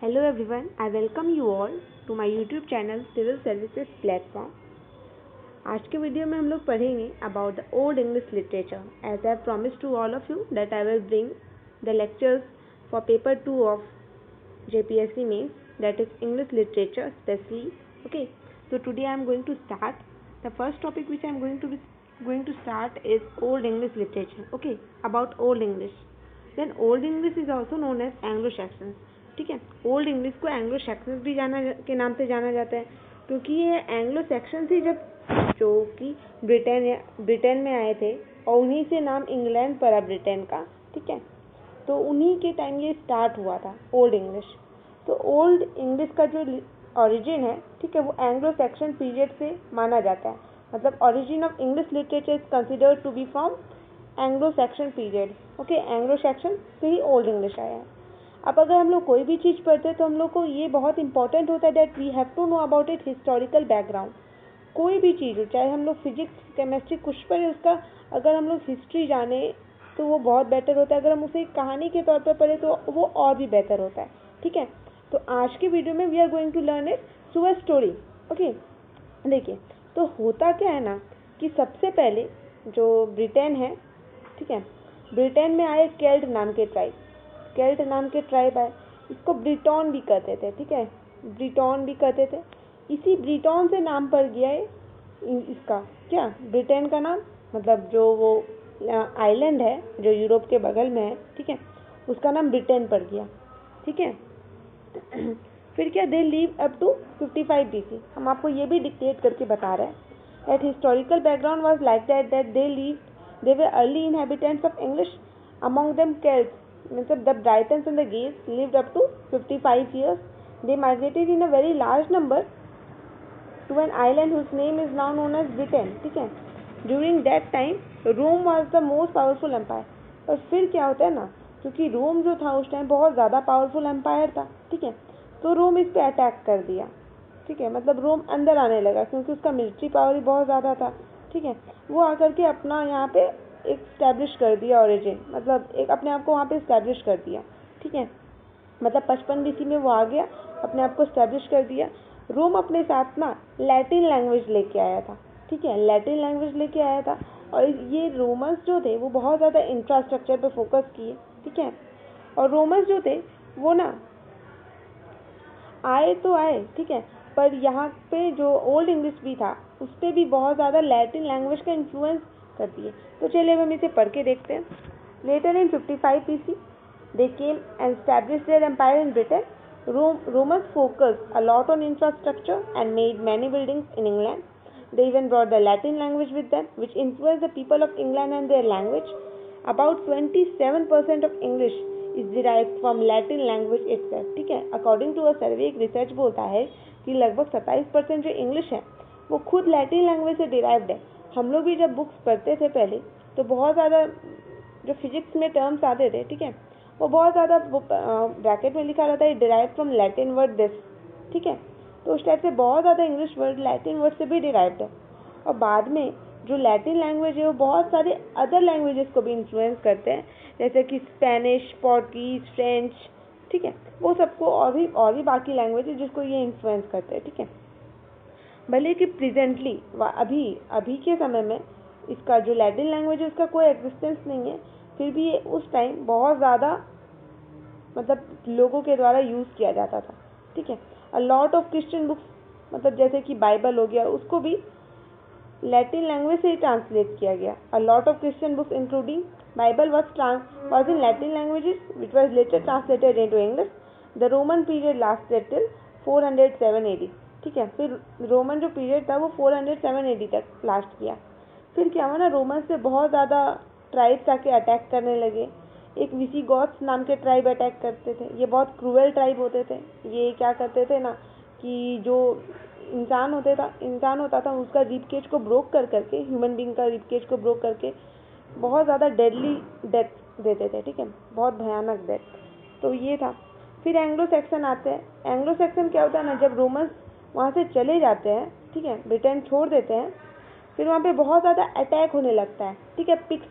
Hello everyone, I welcome you all to my YouTube channel Civil Services Platform. आज के video में हम लोग पढ़ेंगे about the old English literature. As I promise to all of you that I will bring the lectures for paper 2 of JPSC mains, that is English literature especially. Okay, so today I am going to start. The first topic which I am going to start is old English literature. Okay, about old English. Then old English is also known as Anglo-Saxons. ठीक है, old English को Anglo Saxons भी के नाम से जाना जाता है, क्योंकि ये एंग्लो सैक्सन्स ही जब जो कि ब्रिटेन में आए थे और उन्हीं से नाम इंग्लैंड पड़ा ब्रिटेन का. ठीक है, तो उन्हीं के टाइम ये स्टार्ट हुआ था ओल्ड इंग्लिश. तो ओल्ड इंग्लिश का जो ओरिजिन है, ठीक है, वो एंग्लो सैक्सन पीरियड से माना जाता है. मतलब origin of English literature is considered to be from Anglo Saxon period. Okay, Anglo Saxon से ही ओल्ड इंग्लिश आया है. अब अगर हम लोग कोई भी चीज़ पढ़ते हैं तो हम लोग को ये बहुत इंपॉर्टेंट होता है that we have to know about it historical background. कोई भी चीज़ हो, चाहे हम लोग फिजिक्स केमिस्ट्री कुछ पढ़े, उसका अगर हम लोग हिस्ट्री जाने तो वो बहुत बेटर होता है. अगर हम उसे कहानी के तौर पर पढ़े तो वो और भी बेहतर होता है. ठीक है, तो आज के वीडियो में we are going to learn it through a story. Okay, देखिए, तो होता क्या है ना कि सबसे पहले जो ब्रिटेन है, ठीक है, ब्रिटेन में आए केल्ट नाम के ट्राइब आए. इसको ब्रिटॉन भी कहते थे. ठीक है, ब्रिटॉन भी कहते थे. इसी ब्रिटॉन से नाम पड़ गया है इसका, क्या, ब्रिटेन का नाम. मतलब जो वो आइलैंड है जो यूरोप के बगल में है, ठीक है, उसका नाम ब्रिटेन पड़ गया. ठीक है, फिर क्या, दे लीव अप टू 55 BC. हम आपको ये भी डिक्टेट करके बता रहे हैं that historical background was like that they were early inhabitants of English, among them Celts. मतलब the Britons and the Gaels lived up to 55 years. They migrated in a very large number to an island whose name is now known as Britain. ठीक है, during that time Rome was the most powerful empire. और फिर क्या होता है ना, क्योंकि रोम जो था उस टाइम बहुत ज़्यादा पावरफुल एम्पायर था. ठीक है, तो रोम इस पे अटैक कर दिया. ठीक है, मतलब रोम अंदर आने लगा क्योंकि उसका मिलिट्री पावर ही बहुत ज़्यादा था. ठीक है, वो आकर के अपना यहाँ पे एक स्टैब्लिश कर दिया ओरिजिन, मतलब एक अपने आप को वहाँ पे स्टैब्लिश कर दिया. ठीक है, मतलब 55 BC में वो आ गया, अपने आप को स्टैब्लिश कर दिया. रोम अपने साथ ना लैटिन लैंग्वेज लेके आया था. ठीक है, लैटिन लैंग्वेज लेके आया था. और ये रोमन्स जो थे वो बहुत ज़्यादा इंफ्रास्ट्रक्चर पे फोकस किए. ठीक है, और रोमन्स जो थे वो ना आए तो आए, ठीक है, पर यहाँ पे जो ओल्ड इंग्लिश भी था उस पर भी बहुत ज़्यादा लैटिन लैंग्वेज का इन्फ्लुएंस करती है. तो चलिए अब हम इसे पढ़ के देखते हैं. Later in 55 BC they came and established their empire in Britain. Romans focused a lot on infrastructure and made many buildings in England. They even brought the Latin language with them, which influenced the people of England and their language. About 27% of English is derived from Latin language itself. ठीक है, according to a survey, एक research बोलता है कि लगभग 27% जो English है वो खुद लैटिन लैंग्वेज से डिराइव्ड है. हम लोग भी जब बुक्स पढ़ते थे पहले तो बहुत ज़्यादा जो फिजिक्स में टर्म्स आते थे, ठीक है, वो बहुत ज़्यादा ब्रैकेट में लिखा रहता है derive from Latin word this. ठीक है, तो उस टाइप से बहुत ज़्यादा इंग्लिश वर्ड लैटिन वर्ड से भी डिराइव्ड है. और बाद में जो लैटिन लैंग्वेज है वो बहुत सारे अदर लैंग्वेजेस को भी इन्फ्लुएंस करते हैं, जैसे कि स्पेनिश, पोर्टुगीज, फ्रेंच. ठीक है, वो सबको और भी बाकी लैंग्वेजेस जिसको ये इन्फ्लुएंस करते हैं. ठीक है, भले कि प्रेजेंटली अभी के समय में इसका जो लैटिन लैंग्वेज है उसका कोई एग्जिस्टेंस नहीं है, फिर भी ये उस टाइम बहुत ज़्यादा मतलब लोगों के द्वारा यूज़ किया जाता था. ठीक है, अ लॉट ऑफ क्रिश्चियन बुक्स, मतलब जैसे कि बाइबल हो गया, उसको भी लैटिन लैंग्वेज से ही ट्रांसलेट किया गया. अ lot of Christian books including Bible was in Latin languages which was later translated into English. The Roman period lasted till 407 AD. ठीक है, फिर रोमन जो पीरियड था वो 407 AD तक लास्ट किया. फिर क्या हुआ ना, रोमन से बहुत ज़्यादा ट्राइब्स आके अटैक करने लगे. एक विसिगॉथ्स नाम के ट्राइब अटैक करते थे. ये बहुत क्रूएल ट्राइब होते थे. ये क्या करते थे ना कि जो इंसान होता था उसका रिब केज को ब्रोक करके, ह्यूमन बीइंग का रिब केज को ब्रोक करके बहुत ज़्यादा डेडली डेथ देते थे. ठीक है, बहुत भयानक डेथ. तो ये था. फिर एंग्लो सैक्सन आते हैं. एंग्लो सैक्सन क्या होता है ना, जब रोमन्स वहाँ से चले जाते हैं, ठीक है, ब्रिटेन छोड़ देते हैं, फिर वहाँ पे बहुत ज़्यादा अटैक होने लगता है. ठीक है, पिक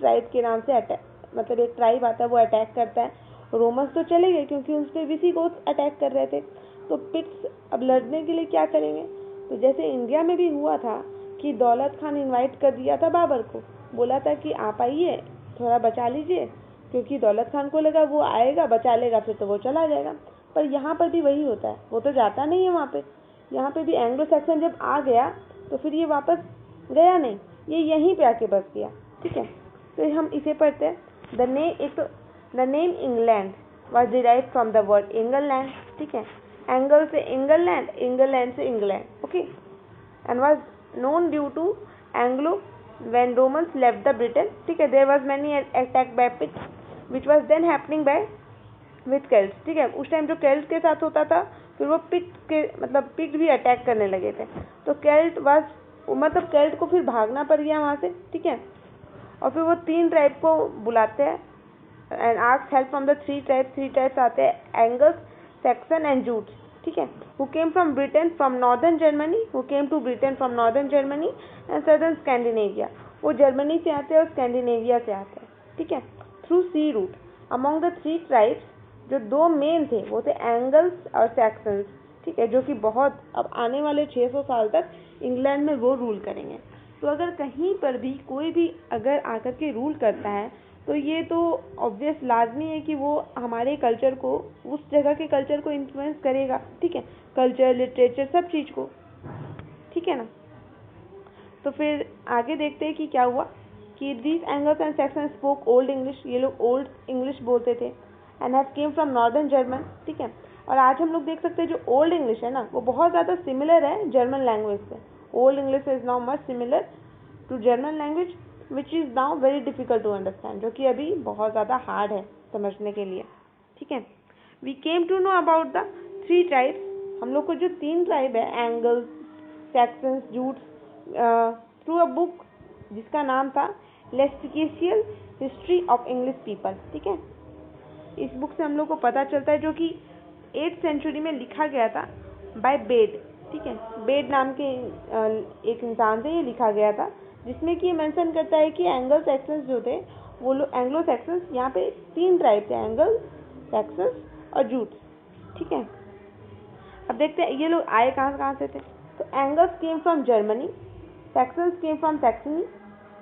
ट्राइब के नाम से अटैक, मतलब एक ट्राइब आता है वो अटैक करता है रोमन्स तो चले गए क्योंकि उन पर भी को अटैक कर रहे थे। तो पिट्स अब लड़ने के लिए क्या करेंगे? तो जैसे इंडिया में भी हुआ था कि दौलत खान इनवाइट कर दिया था बाबर को, बोला था कि आप आइए थोड़ा बचा लीजिए, क्योंकि दौलत खान को लगा वो आएगा बचा लेगा फिर तो वो चला जाएगा। पर यहाँ पर भी वही होता है, वो तो जाता नहीं है वहाँ पे। यहाँ पे भी एंग्लो सैक्सन जब आ गया तो फिर ये वापस गया नहीं, ये यहीं पे आके बस गया। ठीक है, तो हम इसे पढ़ते हैं। The name England was derived from the word England. ठीक है, एंगल से इंग्लैंड, इंग्लैंड से England. Okay, and was known due to Anglo when Romans left the Britain. ठीक है, there was many attack by Picts which was then happening by with Celts. ठीक है, उस time जो Celts के साथ होता था फिर वो पिक्ट के मतलब पिक्ट भी अटैक करने लगे थे। तो केल्ट वाज मतलब केल्ट को फिर भागना पड़ गया वहाँ से। ठीक है, और फिर वो 3 ट्राइब को बुलाते हैं and ask help from the 3 tribes आते हैं, एंगल्स, सैक्सन एंड जूट्स। ठीक है, who came from Britain from northern Germany, who came to Britain from northern Germany and southern Scandinavia. वो जर्मनी से आते हैं और स्कैंडिनेविया से आते हैं। ठीक है, through sea route among the 3 tribes जो 2 मेन थे वो थे एंगल्स और सैक्सन्स। ठीक है, जो कि बहुत अब आने वाले 600 साल तक इंग्लैंड में वो रूल करेंगे। तो अगर कहीं पर भी कोई भी अगर आकर के रूल करता है तो ये तो ऑब्वियस लाजमी है कि वो हमारे कल्चर को, उस जगह के कल्चर को इन्फ्लुएंस करेगा। ठीक है, कल्चर, लिटरेचर, सब चीज़ को। ठीक है ना, तो फिर आगे देखते हैं कि क्या हुआ कि these angles and Saxon spoke old English. ये लोग ओल्ड इंग्लिश बोलते थे and have came from northern German. ठीक है, और आज हम लोग देख सकते हैं जो ओल्ड इंग्लिश है ना वो बहुत ज़्यादा सिमिलर है जर्मन लैंग्वेज से। Old English is now much similar to German language which is now very difficult to understand, जो कि अभी बहुत ज़्यादा हार्ड है समझने के लिए। ठीक है, we came to know about the 3 tribes. हम लोग को जो 3 ट्राइब है Angles, Saxons, Jutes, through a book जिसका नाम था lexical history of English people. ठीक है, इस बुक से हम लोग को पता चलता है, जो कि 8th सेंचुरी में लिखा गया था बाय बेड। ठीक है, बेड नाम के एक इंसान से ये लिखा गया था, जिसमें कि ये मेंशन करता है कि एंगल सैक्सन्स जो थे वो लोग, एंग्लो सैक्सन्स, यहाँ पे 3 ट्राइब थे, एंगल, सैक्सन्स और जूट्स। ठीक है, अब देखते हैं ये लोग आए कहाँ से थे। तो Angles came from Germany, Saxons came from Saxony,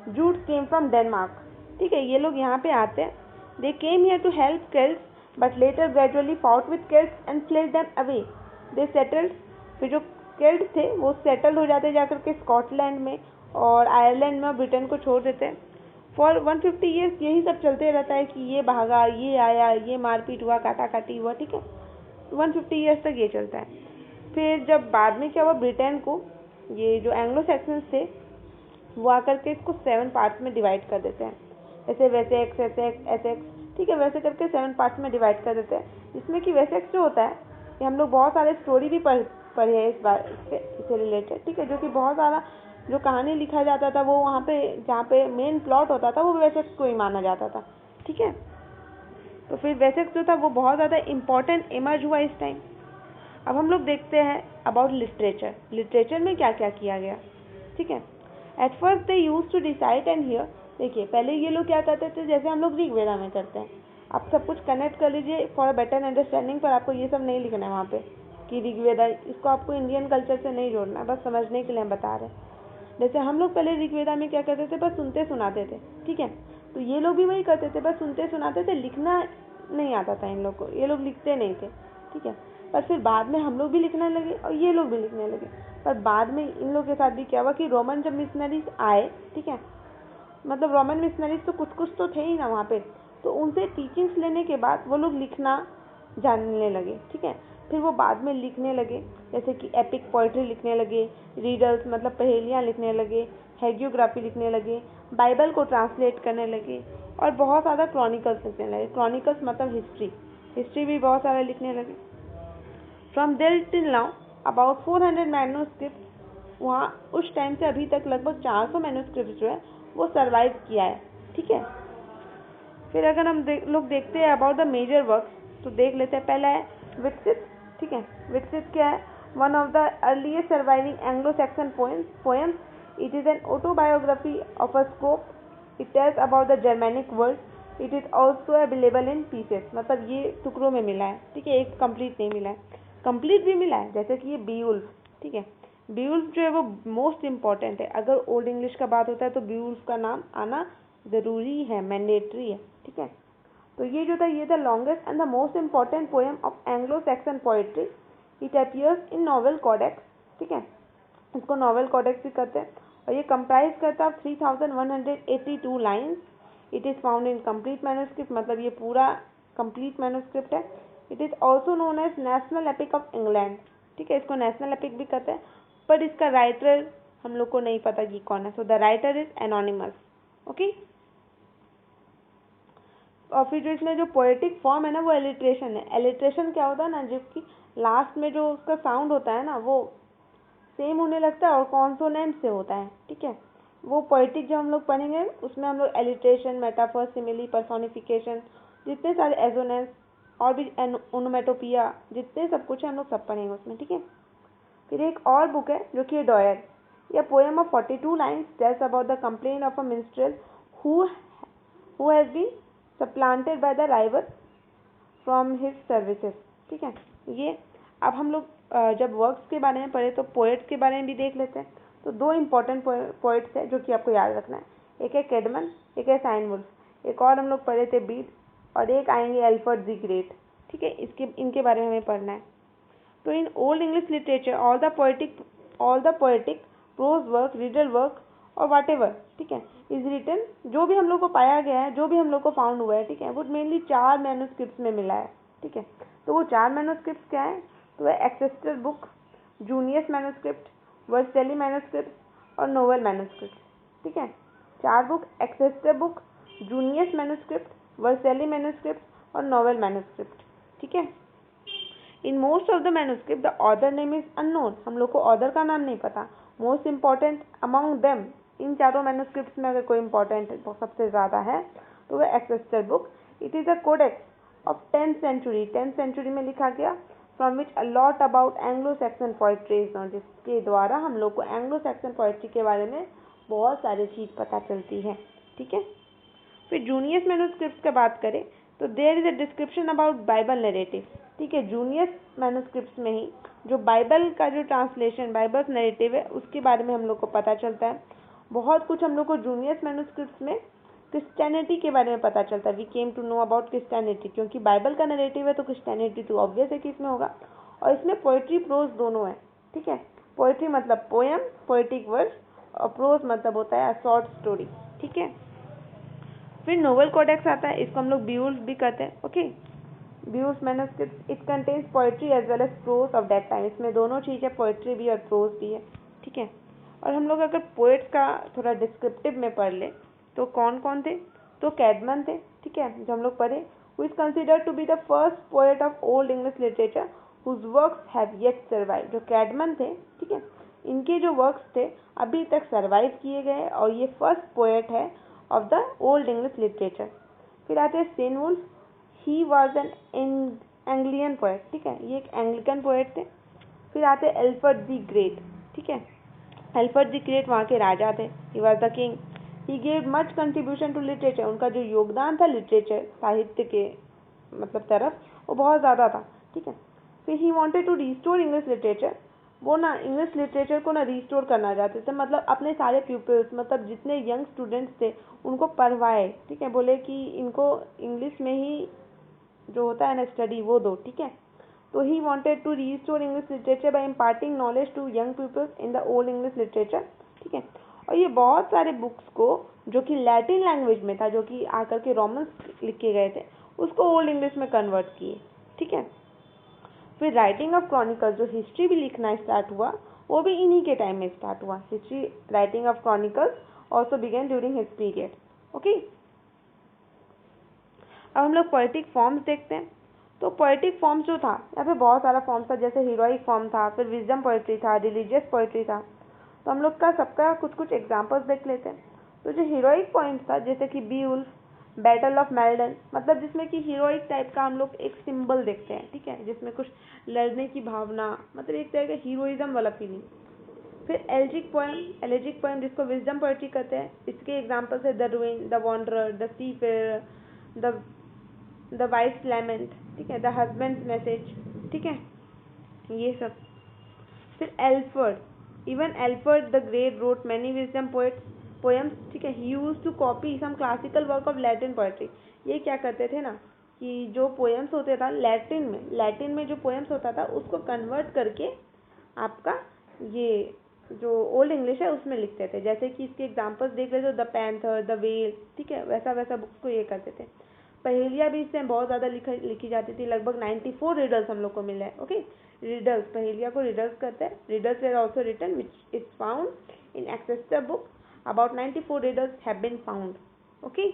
Jutes came from Denmark. ठीक है, ये लोग यहाँ पे आते हैं। They came here to help Celts but later gradually fought with Celts and fled them away. They settled, फिर जो केल्ट थे वो सेटल हो जाते जाकर के स्कॉटलैंड में और आयरलैंड में, ब्रिटेन को छोड़ देते हैं। फॉर 150 ईयर्स यही सब चलते रहता है कि ये भागा, ये आया, ये मारपीट हुआ, काटाकाटी हुआ। ठीक है, 150 ईयर्स तक ये चलता है। फिर जब बाद में क्या हुआ, ब्रिटेन को ये जो एंग्लो सैक्सन्स थे वो आकर के इसको 7 पार्ट्स में डिवाइड कर देते हैं, ऐसे वेसेक्स, एसेक्स। ठीक है, वैसे करके 7 पार्ट्स में डिवाइड कर देते हैं, जिसमें कि वेसेक्स जो होता है ये हम लोग बहुत सारे स्टोरी भी पढ़े हैं इससे रिलेटेड। ठीक है, जो कि बहुत सारा जो कहानी लिखा जाता था वो वहाँ पे जहाँ पे मेन प्लॉट होता था वो वेसेक्स को ही माना जाता था। ठीक है, तो फिर वेसेक्स जो था वो बहुत ज़्यादा इम्पोर्टेंट इमर्ज हुआ इस टाइम। अब हम लोग देखते हैं अबाउट लिटरेचर। लिटरेचर में क्या क्या किया गया। ठीक है, at first they use to decide and here. देखिए, पहले ये लोग क्या करते थे, जैसे हम लोग ऋग्वेदा में करते हैं। आप सब कुछ कनेक्ट कर लीजिए फॉर बेटर अंडरस्टैंडिंग, पर आपको ये सब नहीं लिखना है वहाँ पे कि ऋग्वेदा, इसको आपको इंडियन कल्चर से नहीं जोड़ना है, बस समझने के लिए हम बता रहे हैं। जैसे हम लोग पहले ऋग्वेदा में क्या करते थे, बस सुनते सुनाते थे। ठीक है, तो ये लोग भी वही करते थे, बस सुनते सुनाते थे, लिखना नहीं आता था इन लोग को, ये लोग लिखते नहीं थे। ठीक है, पर फिर बाद में हम लोग भी लिखने लगे और ये लोग भी लिखने लगे। पर बाद में इन लोग के साथ भी क्या हुआ कि रोमन जब मिशनरीज आए, ठीक है, मतलब रोमन मिशनरीज तो कुछ तो थे ही ना वहाँ पे, तो उनसे टीचिंग्स लेने के बाद वो लोग लिखना जानने लगे। ठीक है, फिर वो बाद में लिखने लगे, जैसे कि एपिक पोइट्री लिखने लगे, रीडल्स मतलब पहेलियाँ लिखने लगे, हैगियोग्राफी लिखने लगे, बाइबल को ट्रांसलेट करने लगे और बहुत ज़्यादा क्रॉनिकल्स लिखने लगे। क्रॉनिकल्स मतलब हिस्ट्री भी बहुत सारा लिखने लगे। From there till now about 400 manuscript, वहाँ उस टाइम से अभी तक लगभग 400 मैन्यूस्क्रिप्ट जो है वो सर्वाइव किया है। ठीक है, फिर अगर हम लोग देखते हैं अबाउट द मेजर वर्क्स तो देख लेते हैं। पहला है विकसित। ठीक है, विकसित क्या है, one of the earliest surviving Anglo Saxon poems. It is an autobiography of a scope. It tells about the Germanic world. It is also available in pieces, मतलब ये टुकड़ों में मिला है, ठीक है, एक कंप्लीट नहीं मिला है, कंप्लीट भी मिला है, जैसे कि ये बीउल्फ, ठीक है। बीउल्फ जो है वो मोस्ट इंपॉर्टेंट है, अगर ओल्ड इंग्लिश का बात होता है तो बीउल्फ का नाम आना ज़रूरी है, मैंडेटरी है, ठीक है। तो ये जो था ये था longest and the most important poem of Anglo Saxon poetry. It appears in novel Codex, ठीक है, इसको नॉवेल कॉडेक्स भी कहते हैं, और ये कंप्राइज करता है 3182 lines. It is found in complete manuscript, मतलब ये पूरा कंप्लीट मैन्युस्क्रिप्ट है। It is also known as national epic of England, ठीक है, इसको नेशनल एपिक भी कहते हैं, पर इसका राइटर हम लोग को नहीं पता कि कौन है, so the writer is anonymous, okay. और फिर जो इसमें जो पोएटिक फॉर्म है ना वो एलिट्रेशन है। एलिट्रेशन क्या होता है ना, जबकि लास्ट में जो उसका साउंड होता है ना वो सेम होने लगता है और कॉन्सोनेंट से होता है, ठीक है। वो पोएटिक जो हम लोग पढ़ेंगे उसमें हम लोग एलिट्रेशन, मेटाफर, सिमिली, पर्सोनिफिकेशन, जितने सारे एजोनेंस और भी ओनोमेटोपिया, जितने सब कुछ है हम लोग सब पढ़ेंगे उसमें, ठीक है। फिर एक और बुक है जो कि डॉयर, यह poem of 42 lines tells about the complain of a minstrel who has been supplanted by the rival from his services, ठीक है। ये अब हम लोग जब वर्क्स के बारे में पढ़े तो पोएट्स के बारे में भी देख लेते हैं। तो दो इम्पोर्टेंट पोएट्स हैं जो कि आपको याद रखना है, एक है कैडमन, एक है साइनवुल्फ, एक और हम लोग पढ़े थे बीड, और एक आएंगे एल्फ्रेड द ग्रेट, ठीक है, इनके बारे में हमें पढ़ना है। तो इन old English literature all the poetic prose work, riddle work और वाट एवर, ठीक है, इज रिटन, जो भी हम लोग को पाया गया है, जो भी हम लोग को फाउंड हुआ है, ठीक है, वो मेनली 4 मैन्युस्क्रिप्ट्स में मिला है, ठीक है। तो वो 4 मैन्युस्क्रिप्ट्स क्या है, तो वह Exeter book, Junius manuscript, Vercelli manuscript और नोवेल मैन्युस्क्रिप्ट, ठीक है। 4 book, एक्सेस्टर book, Junius manuscript, Vercelli manuscript और नोवेल मैन्युस्क्रिप्ट, ठीक है। In most of the manuscript the author name is unknown, हम लोग को ऑथर का नाम नहीं पता। मोस्ट इंपॉर्टेंट अमंग देम, इन चारों मैन्युस्क्रिप्ट्स में अगर कोई इंपॉर्टेंट सबसे ज़्यादा है तो वह Exeter book. It is a codex of 10th century, 10th century में लिखा गया, from which a lot about Anglo Saxon poetry is known, जिसके द्वारा हम लोग को एंग्लो सैक्सन पोइट्री के बारे में बहुत सारी चीज़ पता चलती है, ठीक है। फिर जूनियस मैन्युस्क्रिप्ट्स की बात करें तो there is a description about Bible narrative, ठीक है। जूनियस मैन्युस्क्रिप्ट्स में ही जो बाइबल का जो ट्रांसलेशन, बाइबल्स नैरेटिव है, उसके बारे में हम लोग को पता चलता है। बहुत कुछ हम लोग को जूनियस मैन्युस्क्रिप्ट्स में क्रिश्चियनिटी के बारे में पता चलता है। We came to know about Christianity, क्योंकि बाइबल का नैरेटिव है तो क्रिश्चियनिटी तो ऑब्वियस है कि इसमें होगा। और इसमें पोइट्री प्रोज दोनों है, ठीक है। पोइट्री मतलब पोएम, पोएटिक वर्ड्स, और प्रोज मतलब होता है शॉर्ट स्टोरी, ठीक है। फिर नोवेल कोडेक्स आता है, इसको हम लोग बीउल्फ भी कहते हैं, okay. Beowulf manuscript, it contains poetry as well as prose of that time, इसमें दोनों चीज़ है, पोएट्री भी और प्रोज भी है, ठीक है। और हम लोग अगर पोएट्स का थोड़ा डिस्क्रिप्टिव में पढ़ ले तो कौन कौन थे, तो कैडमन थे, ठीक है, जो हम लोग पढ़े, who is considered to be the first poet of old English literature whose works have yet survive. जो कैडमन थे, ठीक है, इनके जो वर्क्स थे अभी तक सर्वाइव किए गए और ये फर्स्ट पोएट है of the old English literature. फिर आते हैं Cynewulf, he was an Anglian poet, ठीक है, ये एक एंग्लिकन पोएट थे। फिर आते हैं एल्फ्रेड द ग्रेट, ठीक है, एल्फ्रेड द ग्रेट वहाँ के राजा थे, he was the king. He gave much contribution to literature, उनका जो योगदान था लिटरेचर, साहित्य के मतलब तरफ, वो बहुत ज़्यादा था, ठीक है। फिर he wanted to restore English literature, वो ना इंग्लिश लिटरेचर को ना रिस्टोर करना चाहते थे, मतलब अपने सारे प्यूपल्स, मतलब जितने यंग स्टूडेंट्स थे उनको पढ़वाए, ठीक है, बोले कि इनको इंग्लिश में ही जो होता है ना स्टडी वो दो, ठीक है। तो he wanted to restore English literature by imparting knowledge to young peoples in the old English literature, ठीक है। और ये बहुत सारे बुक्स को जो कि लैटिन लैंग्वेज में था, जो कि आकर के रोमन्स लिखे गए थे, उसको ओल्ड इंग्लिश में कन्वर्ट किए, ठीक है। फिर राइटिंग ऑफ क्रॉनिकल्स, जो हिस्ट्री भी लिखना स्टार्ट हुआ, वो भी इन्हीं के टाइम में स्टार्ट हुआ। History, writing of chronicles also begin during his period, okay. अब हम लोग पोएटिक फॉर्म्स देखते हैं। तो पोएटिक फॉर्म्स जो था, यहाँ पे बहुत सारा फॉर्म था, जैसे हीरोइक फॉर्म था, फिर विजडम पोएट्री था, रिलीजियस पोएट्री था। तो हम लोग का सबका कुछ कुछ एग्जाम्पल्स देख लेते हैं। तो जो हीरोइक पॉइंट्स था, जैसे कि बीउल्फ, बैटल ऑफ मेल्डन, मतलब जिसमें कि हीरोइक टाइप का हम लोग एक सिंबल देखते हैं, ठीक है, जिसमें कुछ लड़ने की भावना, मतलब एक तरह का हीरोइज्म वाला फीलिंग। फिर एलेजिक पोएम जिसको विजडम पोएट्री कहते हैं, इसके एग्जाम्पल्स है the Ruin, the Wanderer, the Seafarer, the Wife's Lament, ठीक है, द हस्बैंड्स मैसेज, ठीक है, ये सब। फिर Alfred, even Alfred the Great wrote many wisdom poems, ठीक है, he use to copy some classical work of Latin poetry. ये क्या करते थे ना कि जो पोएम्स होते था लैटिन में जो पोएम्स होता था उसको कन्वर्ट करके आपका ये जो ओल्ड इंग्लिश है उसमें लिखते थे। जैसे कि इसके एग्जांपल्स देख लेते हो, द पैंथर, द वेल, ठीक है, वैसा वैसा बुक्स को ये करते थे। पहेलियाँ भी इससे बहुत ज़्यादा लिखी जाती थी, लगभग 94 रिडल्स हम लोग को मिले हैं। ओके, रिडल्स, पहेलिया को रिडल्स कहते हैं। Riddles are also written which is found in Exeter book. About 94 riddles have been found. Okay,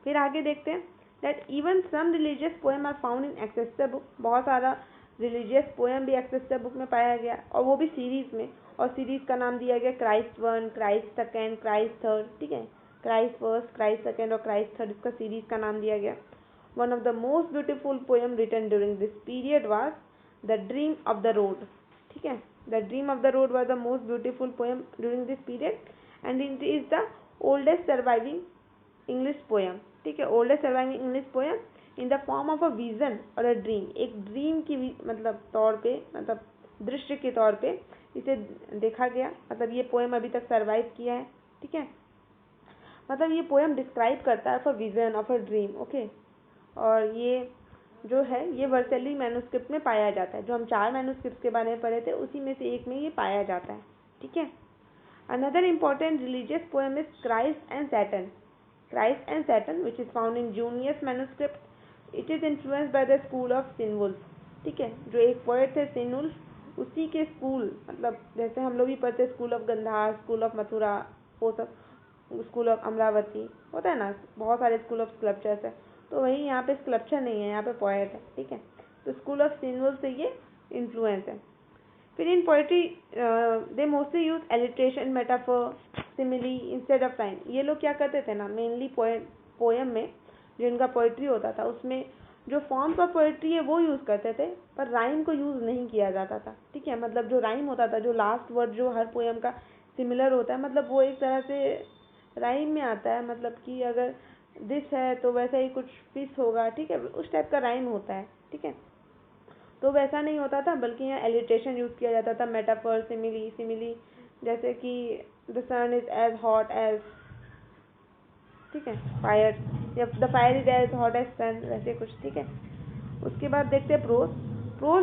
फिर आगे देखते हैं that even some religious poem are found in Exeter book. बहुत सारा रिलीजियस पोएम भी एक्सेस्टर बुक में पाया गया, और वो भी सीरीज में। और सीरीज का नाम दिया गया Christ one, Christ second, Christ third, ठीक है, क्राइस्ट फर्स्ट, क्राइस्ट सेकेंड और क्राइस्ट थर्ड, इसका सीरीज का नाम दिया गया। One of the most beautiful poem written during this period was the dream of the rood, ठीक है, the dream of the rood was the most beautiful poem during this period, and it is the oldest surviving English poem, ठीक है, oldest surviving English poem in the form of a vision और a dream. एक dream की मतलब तौर पे, मतलब दृश्य के तौर पे इसे देखा गया। मतलब ये पोएम अभी तक सर्वाइव किया है, ठीक है, मतलब ये पोएम डिस्क्राइब करता है of a vision, of a dream. Okay, और ये जो है ये वर्सेली मैन्युस्क्रिप्ट में पाया जाता है। जो हम 4 मैन्युस्क्रिप्ट के बारे में पढ़े थे उसी में से एक में ये पाया जाता है, ठीक है। Another important religious poem is Christ and Saturn which is found in Junius manuscript. It is influenced by the school of Cynewulf, ठीक है, जो एक पोएट थे सिनवुल्फ, उसी के स्कूल, मतलब जैसे हम लोग भी पढ़ते school of Gandhara, school of Mathura, वो सब, स्कूल ऑफ अमरावती होता है ना, बहुत सारे स्कूल ऑफ स्कल्पचर्स है। तो वही यहाँ पे स्कल्पचर नहीं है, यहाँ पे पोएट है, ठीक है। तो स्कूल ऑफ सिनवुल्फ से ये इन्फ्लुएंस है। फिर in poetry they mostly use alliteration, metaphor, simile instead of rhyme. ये लोग क्या करते थे ना, मेनली पोएम में जो इनका पोएट्री होता था उसमें जो फॉर्म्स ऑफ पोएट्री है वो यूज़ करते थे, पर राइम को यूज़ नहीं किया जाता था, ठीक है। मतलब जो राइम होता था, जो लास्ट वर्ड जो हर पोएम का सिमिलर होता है, मतलब वो एक तरह से राइम में आता है। मतलब कि अगर दिस है तो वैसा ही कुछ फिश होगा, ठीक है, उस टाइप का राइम होता है, ठीक है। तो वैसा नहीं होता था, बल्कि यहाँ एलिट्रेशन यूज़ किया जाता था, मेटाफर, सिमिली, जैसे कि the sun is as hot as, ठीक है, फायर, या the fire is as hot as sun, वैसे कुछ, ठीक है। उसके बाद देखते हैं प्रोज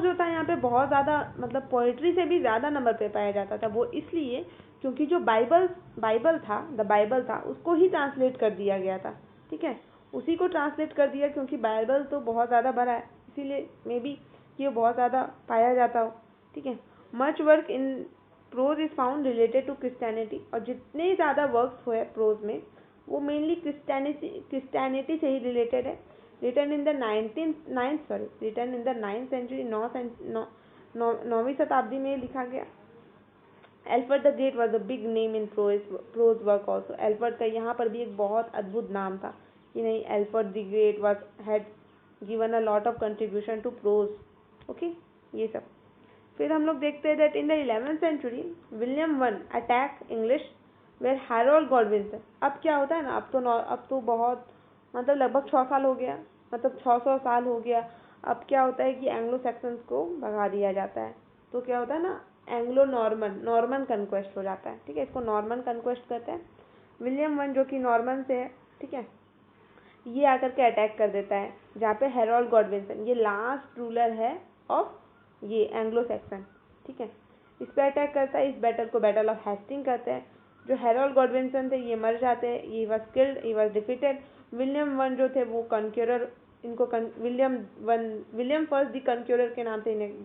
जो था यहाँ पे बहुत ज़्यादा, मतलब पोइट्री से भी ज़्यादा नंबर पे पाया जाता था। वो इसलिए क्योंकि जो बाइबल था उसको ही ट्रांसलेट कर दिया गया था, ठीक है, उसी को ट्रांसलेट कर दिया, क्योंकि बाइबल तो बहुत ज़्यादा बड़ा है, इसीलिए मे बी ये बहुत ज़्यादा पाया जाता हो, ठीक है। Much work in prose is found related to Christianity, और जितने ज़्यादा वर्क्स हुए प्रोज में वो मेनली क्रिस्टियनिटी से ही रिलेटेड है। Written in the 9th century, 9वीं शताब्दी में लिखा गया। Alfred the great was a big name in prose work also. Alfred का यहाँ पर भी एक बहुत अद्भुत नाम था कि नहीं, Alfred the great was had given a lot of contribution to prose. Okay, ये सब। फिर हम लोग देखते हैं that in the 11th century William one attack English where Harold Godwin. अब क्या होता है ना, अब तो बहुत, मतलब लगभग 6 साल हो गया, मतलब 600 साल हो गया। अब क्या होता है कि एंग्लो सेक्शंस को भगा दिया जाता है। तो क्या होता है ना, एंग्लो नॉर्मन कन्क्वेस्ट हो जाता है, ठीक है, इसको नॉर्मन कन्क्वेस्ट कहते हैं। विलियम वन जो कि नॉर्मन से है, ठीक है, ये आकर के अटैक कर देता है, जहाँ पे हैरोल्ड गॉडविन ये लास्ट रूलर है ऑफ ये एंग्लो सेक्शन, ठीक है, इस पर अटैक करता है। इस बैटल को बैटल ऑफ हेस्टिंग कहते हैं। जो हैरोल्ड गॉडविन थे ये मर जाते हैं, ये was killed, he was defeated. William one जो थे वो कन्क्यूरर, इनको विलियम फर्स्ट दी कन्क्यूरर के नाम से इन्हें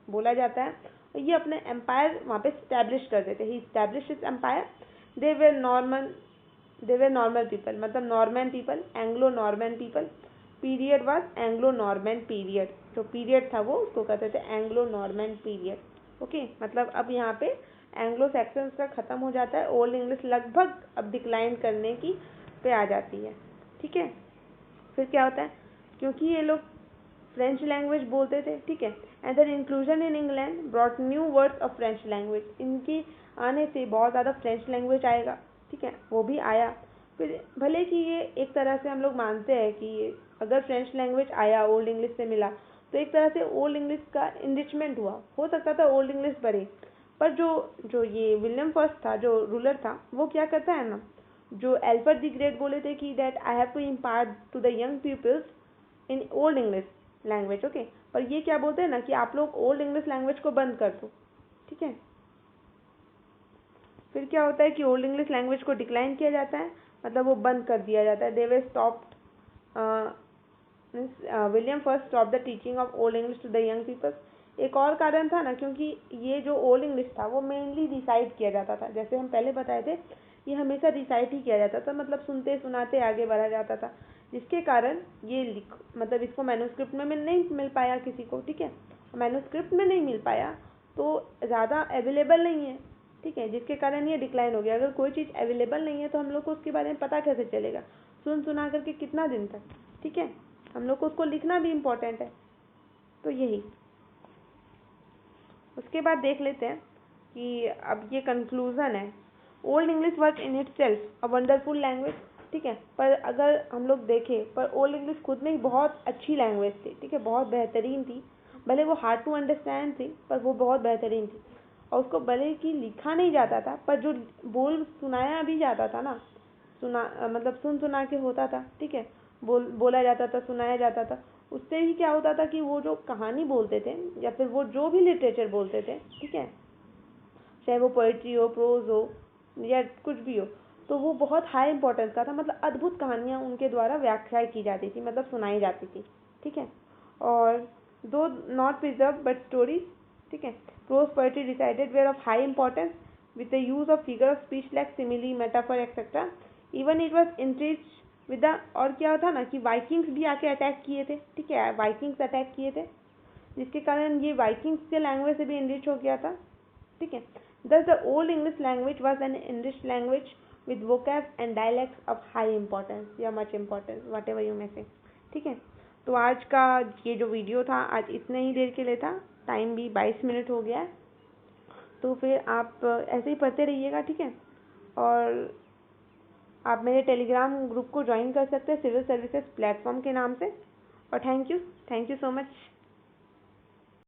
बोला जाता है। और ये अपने एम्पायर वहाँ पे स्टैब्लिश कर देते, he establish his empire. They were normal people, मतलब Norman people, Anglo Norman people. Period was Anglo Norman period, जो पीरियड था वो उसको कहते थे एंग्लो नॉर्मन पीरियड। ओके, मतलब अब यहाँ पे एंग्लो सेक्शंस का खत्म हो जाता है, ओल्ड इंग्लिश लगभग अब डिक्लाइन करने की पे आ जाती है, ठीक है। फिर क्या होता है, क्योंकि ये लोग फ्रेंच लैंग्वेज बोलते थे, ठीक है, and their inclusion in England brought new words of French language. इनके आने से बहुत ज़्यादा फ्रेंच लैंग्वेज आएगा, ठीक है, वो भी आया। फिर भले कि ये एक तरह से हम लोग मानते हैं कि अगर फ्रेंच लैंग्वेज आया, ओल्ड इंग्लिश से मिला, तो एक तरह से ओल्ड इंग्लिश का इनरिचमेंट हुआ, हो सकता था ओल्ड इंग्लिश बढ़े। पर जो जो ये विलियम फर्स्ट था, जो रूलर था, वो क्या करता है ना, जो एल्फ्रेड द ग्रेट बोले थे कि that I have to impart to the young peoples in old English language, okay. पर ये क्या बोलते हैं ना कि आप लोग ओल्ड इंग्लिश लैंग्वेज को बंद कर दो, ठीक है। फिर क्या होता है कि ओल्ड इंग्लिश लैंग्वेज को डिक्लाइन किया जाता है, मतलब वो बंद कर दिया जाता है। They were stopped, William first stop the teaching of old English to the young peoples. एक और कारण था ना, क्योंकि ये जो ओल्ड इंग्लिश था वो मेनली रिसाइट किया जाता था, जैसे हम पहले बताए थे, ये हमेशा रिसाइट ही किया जाता था, मतलब सुनते सुनाते आगे बढ़ा जाता था, जिसके कारण ये मतलब इसको मैन्युस्क्रिप्ट में नहीं मिल पाया किसी को, ठीक है। मैन्युस्क्रिप्ट में नहीं मिल पाया तो ज़्यादा अवेलेबल नहीं है, ठीक है, जिसके कारण ये डिक्लाइन हो गया। अगर कोई चीज़ अवेलेबल नहीं है तो हम लोग को उसके बारे में पता कैसे चलेगा, सुन सुना करके कितना दिन तक, ठीक है। हम लोग को उसको लिखना भी इम्पोर्टेंट है, तो यही। उसके बाद देख लेते हैं कि अब ये कंक्लूज़न है, old English work in it self a wonderful language, ठीक है। पर अगर हम लोग देखें, पर ओल्ड इंग्लिश खुद में एक बहुत अच्छी लैंग्वेज थी, ठीक है, बहुत बेहतरीन थी। भले वो हार्ड टू अंडरस्टैंड थी, पर वो बहुत बेहतरीन थी। और उसको भले कि लिखा नहीं जाता था, पर जो बोल सुनाया भी जाता था ना, मतलब सुन सुना के होता था, ठीक है, बोला जाता था, सुनाया जाता था। उससे भी क्या होता था कि वो जो कहानी बोलते थे या फिर वो जो भी लिटरेचर बोलते थे, ठीक है, चाहे वो पोइट्री हो, प्रोज हो या कुछ भी हो, तो वो बहुत हाई इंपॉर्टेंस का था। मतलब अद्भुत कहानियाँ उनके द्वारा व्याख्या की जाती थी, मतलब सुनाई जाती थी, ठीक है। और दो नॉट प्रिजर्व बट स्टोरीज, ठीक है, prose poetry decided were of high importance with the use of figure of speech like simile, metaphor etcetera. Even it was enriched with the, और क्या था ना कि वाइकिंग्स भी आके अटैक किए थे, ठीक है, वाइकिंग्स अटैक किए थे, जिसके कारण ये वाइकिंग्स के लैंग्वेज से भी इनरिच हो गया था, ठीक है। Thus the Old English language was an enriched language with vocab and dialects of high importance या much importance, whatever you may say, ठीक है। तो आज का ये जो वीडियो था, आज इतने ही देर के लिए था, टाइम भी 22 मिनट हो गया है। तो फिर आप ऐसे ही पढ़ते रहिएगा, ठीक है। और आप मेरे टेलीग्राम ग्रुप को ज्वाइन कर सकते हैं, सिविल सर्विसेज प्लेटफॉर्म के नाम से। और थैंक यू सो मच।